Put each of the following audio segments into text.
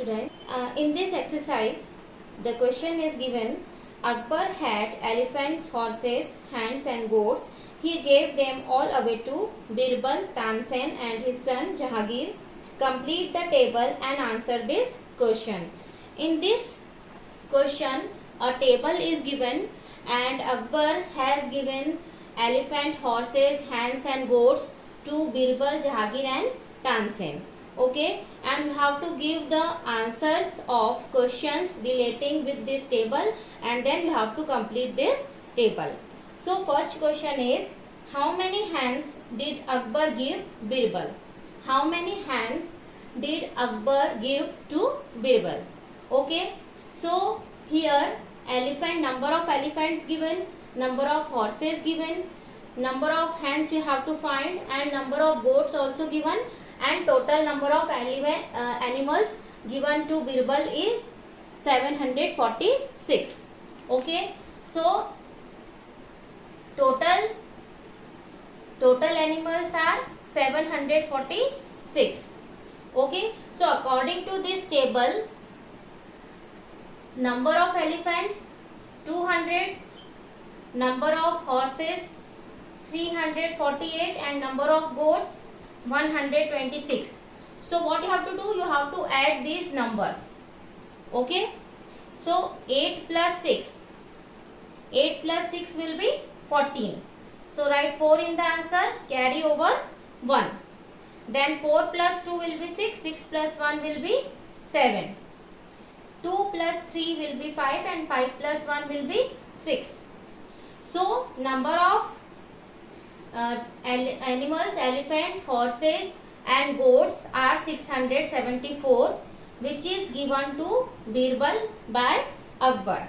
students. In this exercise, the question is given, Akbar had elephants, horses, hens and goats. He gave them all away to Birbal, Tansen and his son Jahangir. Complete the table and answer this question. In this question, a table is given and Akbar has given elephant, horses, hens and goats to Birbal, Jahangir and Tansen. Okay, and you have to give the answers of questions relating with this table and then you have to complete this table. So first question is, how many hens did Akbar give Birbal? How many hens did Akbar give to Birbal? Okay, so here number of elephants given, number of horses given, number of hens you have to find and number of goats also given, and total number of animals given to Birbal is 746. Okay, so total animals are 746. Okay, so according to this table, number of elephants 200, number of horses 348 and number of goats 126. So what you have to do, you have to add these numbers. Okay, so 8 plus 6 will be 14. So write 4 in the answer, carry over 1. Then 4 plus 2 will be 6, 6 plus 1 will be 7. 2 plus 3 will be 5 and 5 plus 1 will be 6. So number of animals, elephant, horses and goats are 674, which is given to Birbal by Akbar.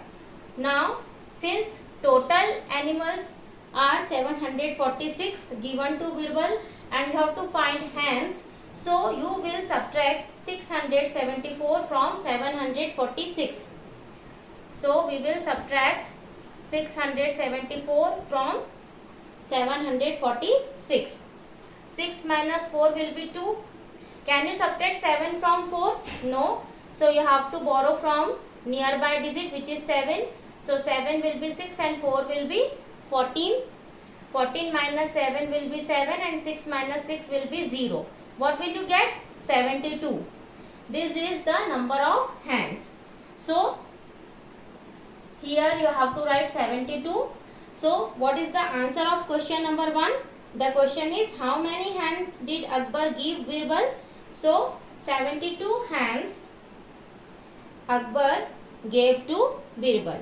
Now since total animals are 746 given to Birbal and you have to find hens, so you will subtract 674 from 746. So we will subtract 674 from 746. 6 minus 4 will be 2. Can you subtract 7 from 4? No. So you have to borrow from nearby digit, which is 7. So 7 will be 6 and 4 will be 14. 14 minus 7 will be 7 and 6 minus 6 will be 0. What will you get? 72. This is the number of hens. So here you have to write 72. So what is the answer of question number 1? The question is, how many hens did Akbar give Birbal? So 72 hens Akbar gave to Birbal.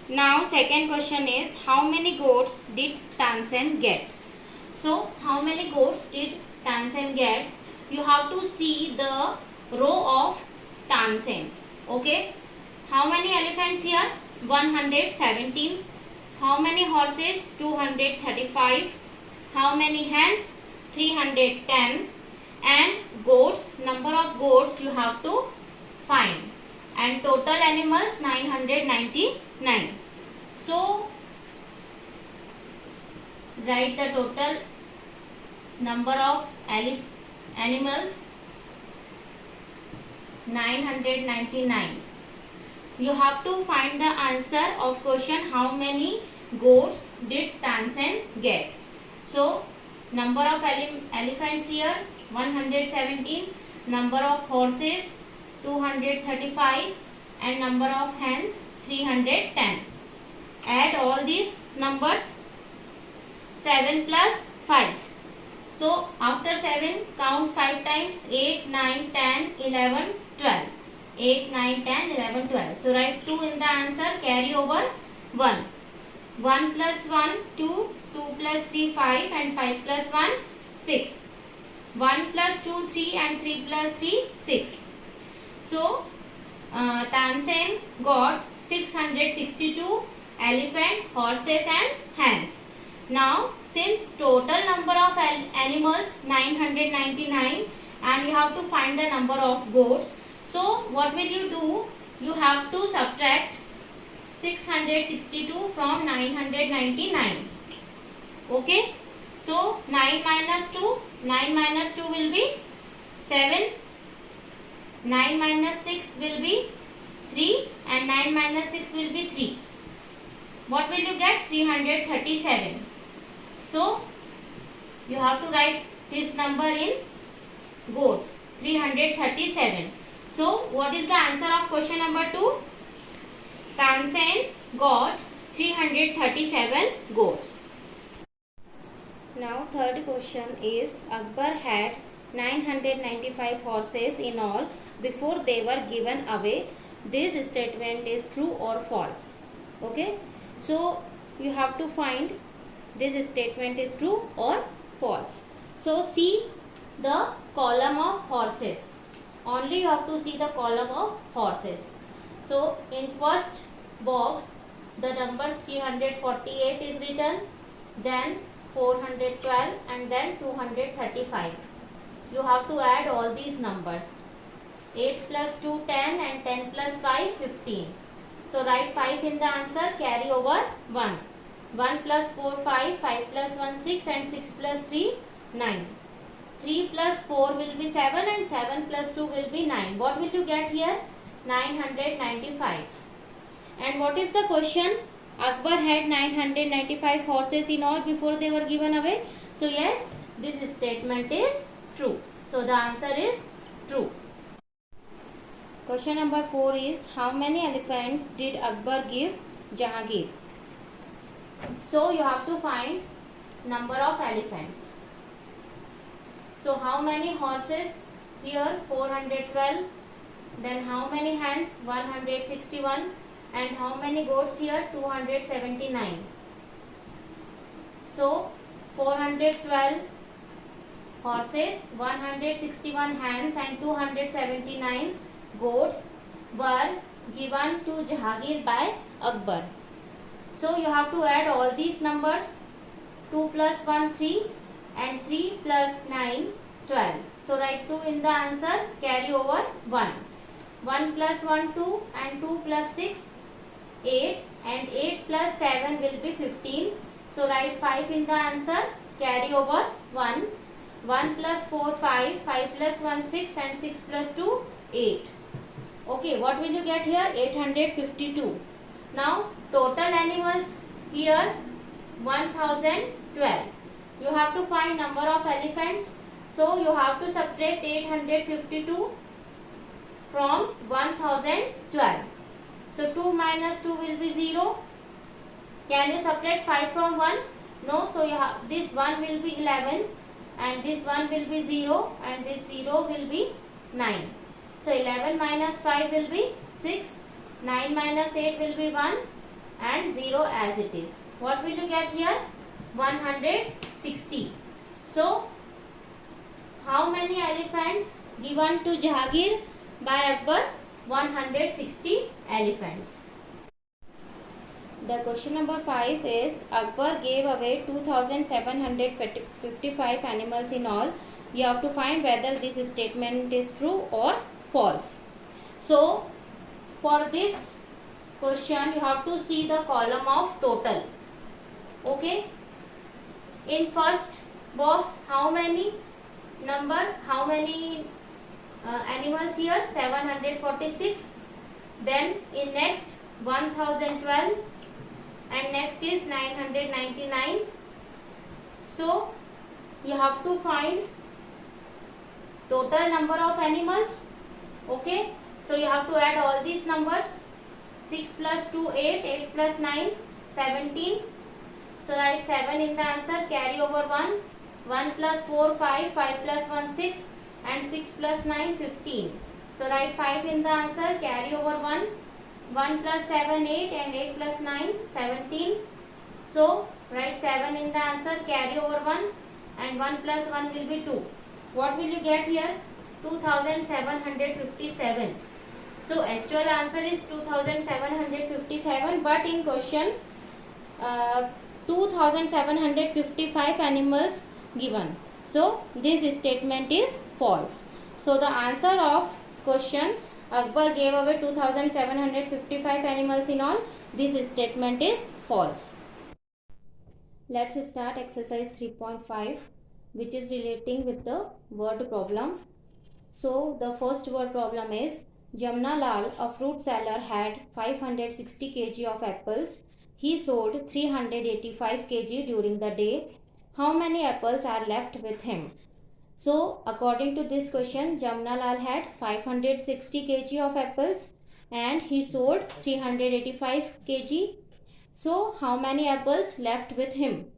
Now second question is, how many goats did Tansen get? So how many goats did Tansen get? You have to see the row of Tansen. Okay, how many elephants here? 117. How many horses? 235. How many hens? 310. And goats, number of goats you have to find. And total animals 999. So write the total number of animals 999. You have to find the answer of question, how many goats did Tansen get? So number of elephants here 117, number of horses 235 and number of hens 310. Add all these numbers. 7 plus 5. So after 7 count 5 times. 8, 9, 10, 11, 12. 8, 9, 10, 11, 12. So write 2 in the answer, carry over 1. 1 plus 1, 2. 2 plus 3, 5 and 5 plus 1, 6. 1 plus 2, 3 and 3 plus 3, 6. So Tansen got 662 elephant, horses and hens. Now since total number of animals 999 and you have to find the number of goats, so what will you do? You have to subtract 662 from 999. Okay, so 9 minus 2 will be 7. 9 minus 6 will be 3 and 9 minus 6 will be 3. What will you get? 337. So you have to write this number in goats. 337. So what is the answer of question number 2? Tansen got 337 goats. Now third question is Akbar had 995 horses in all before they were given away. This statement is true or false. Okay, so you have to find this statement is true or false. So see the column of horses. Only you have to see the column of horses. So in first box the number 348 is written, then 412 and then 235. You have to add all these numbers. 8 plus 2 10 and 10 plus 5 15. So write 5 in the answer, carry over 1. 1 plus 4 5, 5 plus 1 6 and 6 plus 3 9. 3 plus 4 will be 7 and 7 plus 2 will be 9. What will you get here? 995. And what is the question? Akbar had 995 horses in all before they were given away. So yes, this statement is true. So the answer is true. Question number 4 is how many elephants did Akbar give Jahangir? So you have to find number of elephants. So how many horses? Here 412. Then how many hens? 161. And how many goats here? 279. So 412 horses, 161 hens and 279 goats were given to Jahangir by Akbar. So you have to add all these numbers. 2 plus 1 3 and 3 plus 9 12. So write 2 in the answer, carry over 1. 1 plus 1 2 and 2 plus 6 8 and 8 plus 7 will be 15. So write 5 in the answer, carry over 1. 1 plus 4 5, 5 plus 1 6 and 6 plus 2 8. Okay, what will you get here? 852. Now total animals here 1012. You have to find number of elephants. So you have to subtract 852 from 1012. So 2 minus 2 will be 0. Can you subtract 5 from 1? No. So you have this 1 will be 11 and this 1 will be 0 and this 0 will be 9. So 11 minus 5 will be 6. 9 minus 8 will be 1 and 0 as it is. What will you get here? 160. So how many elephants given to Jahangir by Akbar? 160 elephants. The question number 5 is Akbar gave away 2755 animals in all. You have to find whether this statement is true or false. So for this question you have to see the column of total. Okay. In first box how many animals here? 746. Then in next 1012 and next is 999. So you have to find total number of animals. Okay, so you have to add all these numbers. 6 plus 2 8, 8 plus 9 17. So write 7 in the answer, carry over 1. 1 plus 4 5, 5 plus 1 6 and 6 plus 9 15. So write 5 in the answer, carry over 1. 1 plus 7 8 and 8 plus 9 17. So write 7 in the answer, carry over 1 and 1 plus 1 will be 2. What will you get here? 2757. So actual answer is 2757, but in question 2755 animals given. So this statement is false. So the answer of question Akbar gave away 2755 animals in all. This statement is false. Let's start exercise 3.5, which is relating with the word problem. So the first word problem is Jamna Lal, a fruit seller, had 560 kg of apples. He sold 385 kg during the day. How many apples are left with him? So according to this question, Jamna Lal had 560 kg of apples and he sold 385 kg. So how many apples left with him?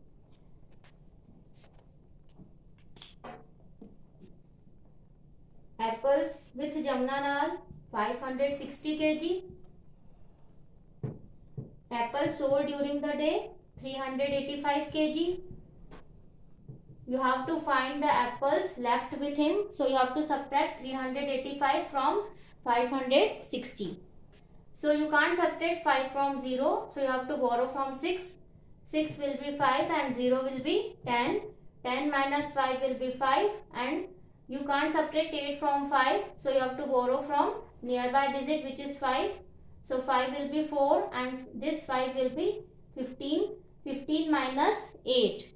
Apples with Jamna Lal 560 kg. Apples sold during the day 385 kg. You have to find the apples left with him. So you have to subtract 385 from 560. So you can't subtract 5 from 0. So you have to borrow from 6. 6 will be 5 and 0 will be 10. 10 minus 5 will be 5 and you can't subtract 8 from 5. So you have to borrow from nearby digit which is 5. So 5 will be 4 and this 5 will be 15. 15 minus 8.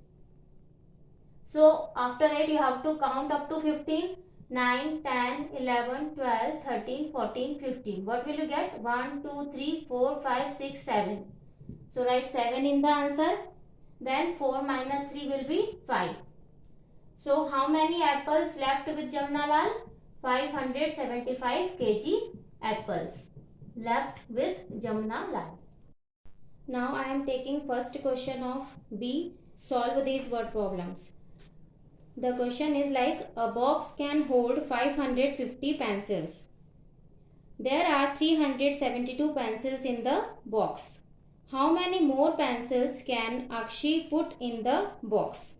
So after 8 you have to count up to 15. 9, 10, 11, 12, 13, 14, 15. What will you get? 1, 2, 3, 4, 5, 6, 7. So write 7 in the answer. Then 4 minus 3 will be 5. So how many apples left with Jamna Lal? 575 kg apples left with Jamna Lal. Now I am taking first question of B. Solve these word problems. The question is like a box can hold 550 pencils. There are 372 pencils in the box. How many more pencils can Akshi put in the box?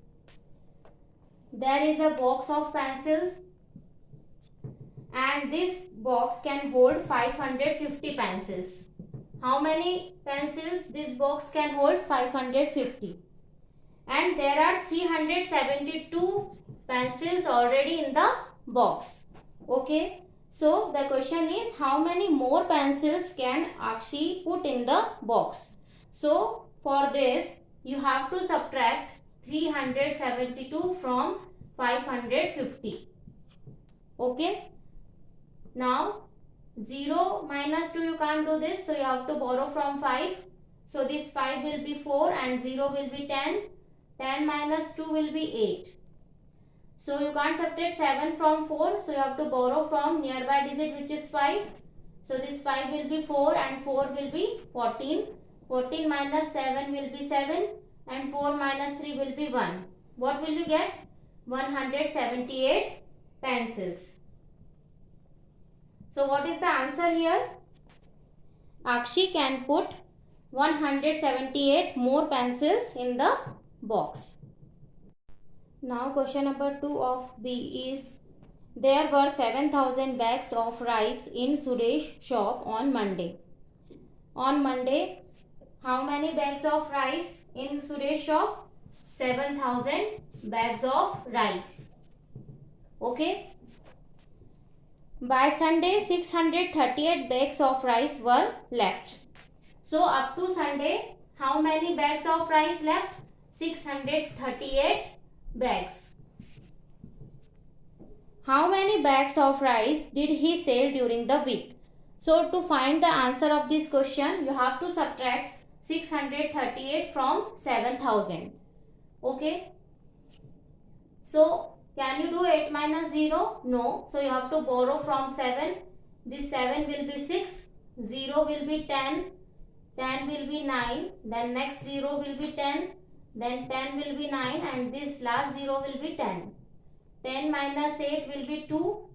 There is a box of pencils and this box can hold 550 pencils. How many pencils this box can hold? 550. And there are 372 pencils already in the box. Okay. So the question is how many more pencils can Akshi put in the box? So for this you have to subtract 372 from 550. Okay. Now 0 minus 2 you can't do this. So you have to borrow from 5. So this 5 will be 4 and 0 will be 10. 10 minus 2 will be 8. So you can't subtract 7 from 4. So you have to borrow from nearby digit which is 5. So this 5 will be 4 and 4 will be 14. 14 minus 7 will be 7 and 4 minus 3 will be 1. What will you get? 178 pencils. So what is the answer here? Akshi can put 178 more pencils in the box. Now question number 2 of B is there were 7,000 bags of rice in Suresh shop on Monday. On Monday, how many bags of rice in Suresh shop? 7,000 bags of rice. Okay. By Sunday, 638 bags of rice were left. So up to Sunday, how many bags of rice left? 638 bags. How many bags of rice did he sell during the week? So to find the answer of this question, you have to subtract 638 from 7,000. Okay. So can you do 8 minus 0? No. So you have to borrow from 7. This 7 will be 6. 0 will be 10. 10 will be 9. Then next 0 will be 10. Then 10 will be 9 and this last 0 will be 10. 10 minus 8 will be 2.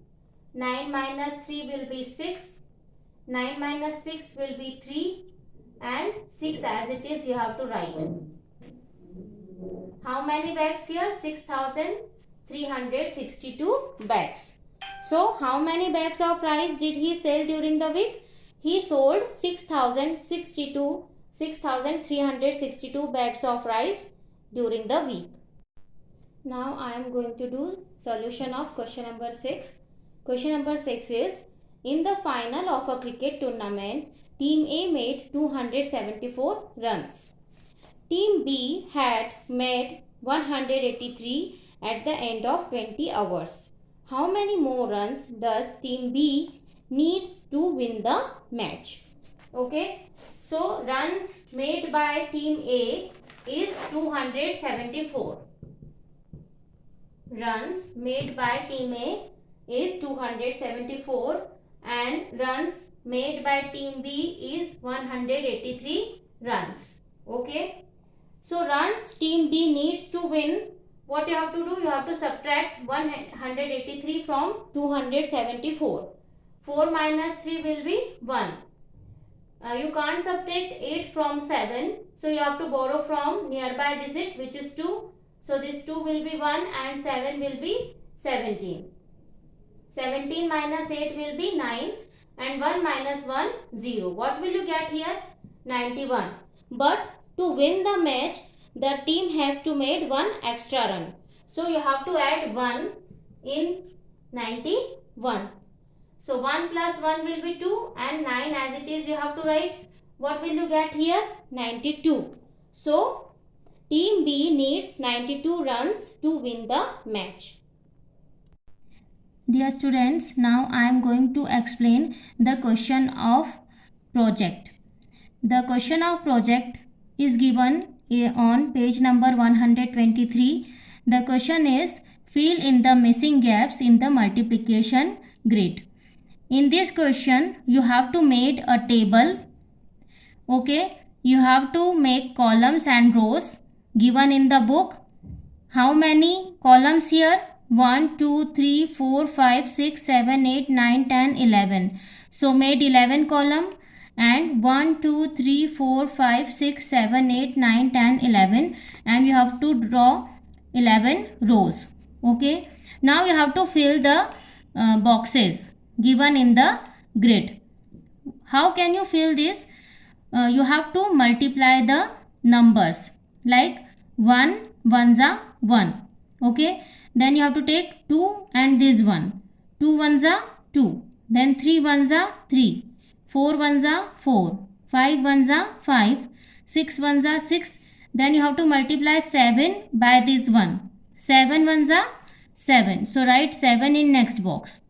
9 minus 3 will be 6. 9 minus 6 will be 3. And 6 as it is you have to write. How many bags here? 6,362 bags. So how many bags of rice did he sell during the week? He sold 6,362 bags of rice during the week. Now I am going to do solution of question number 6. Question number 6 is in the final of a cricket tournament, Team A made 274 runs. Team B had made 183 at the end of 20 hours. how many more runs does team B needs to win the match? Okay, so runs made by team A is 274. Runs made by team A is 274 and runs made by team B is 183 runs. Okay, so runs team B needs to win. What you have to do? You have to subtract 183 from 274. 4 minus 3 will be 1. You can't subtract 8 from 7. So you have to borrow from nearby digit, which is 2. So this 2 will be 1 and 7 will be 17. 17 minus 8 will be 9 and 1 minus 1, 0. What will you get here? 91. But to win the match, the team has to make one extra run. So you have to add 1 in 91. So 1 plus 1 will be 2 and 9 as it is you have to write. What will you get here? 92. So team B needs 92 runs to win the match. Dear students, now I am going to explain the question of project. The question of project is given on page number 123. The question is, fill in the missing gaps in the multiplication grid. In this question, you have to make a table. Okay, you have to make columns and rows given in the book. How many columns here? 1, 2, 3, 4, 5, 6, 7, 8, 9, 10, 11. So made 11 column and 1, 2, 3, 4, 5, 6, 7, 8, 9, 10, 11 and you have to draw 11 rows. Okay. Now you have to fill the boxes given in the grid. How can you fill this? You have to multiply the numbers like 1 ones are 1. Okay. Then you have to take 2 and this one. 2 ones are 2. Then 3 ones are 3. 4 ones are 4. 5 ones are 5. 6 ones are 6. Then you have to multiply 7 by this one. 7 ones are 7. So write 7 in next box.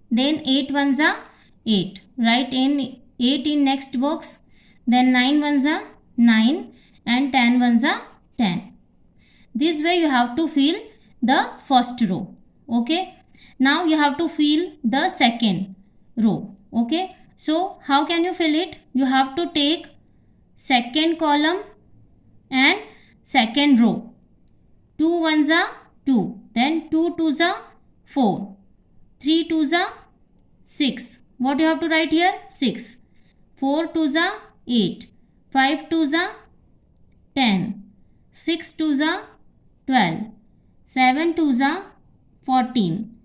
Then 8 ones are 8. Write in 8 in next box. Then 9 ones are 9 and 10 ones are 10. This way you have to fill the first row. Okay. Now you have to fill the second row. Okay. So how can you fill it? You have to take second column and second row. 2 ones are 2. Then 2 twos are 4. 3 twos are 6. What you have to write here? 6. 4 twos are 8. 5 twos are 10. 6 twos are 12. 7 twos are 14.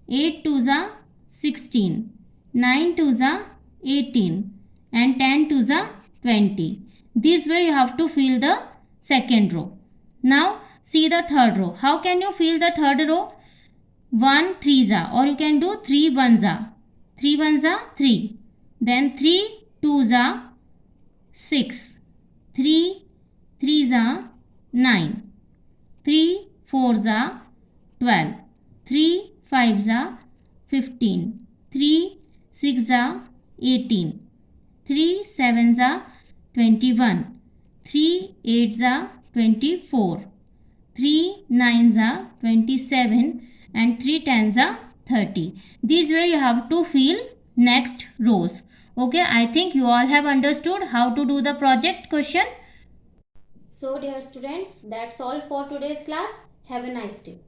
8 twos are 16. 9 twos are 18. And 10 twos are 20. This way you have to fill the second row. Now see the third row. How can you fill the third row? 1 threes are, or you can do 3 ones are. 3 ones are 3. Then 3 twos are 6. 3 threes are 9. 3 fours are 12. 3 fives are 15. 3 six are 18. 3 sevens are 21. 3 eights are 24. 3 nines are 27 and 3 tens are 30. This way you have to fill next rows. Okay, I think you all have understood how to do the project question. So dear students, that's all for today's class. Have a nice day.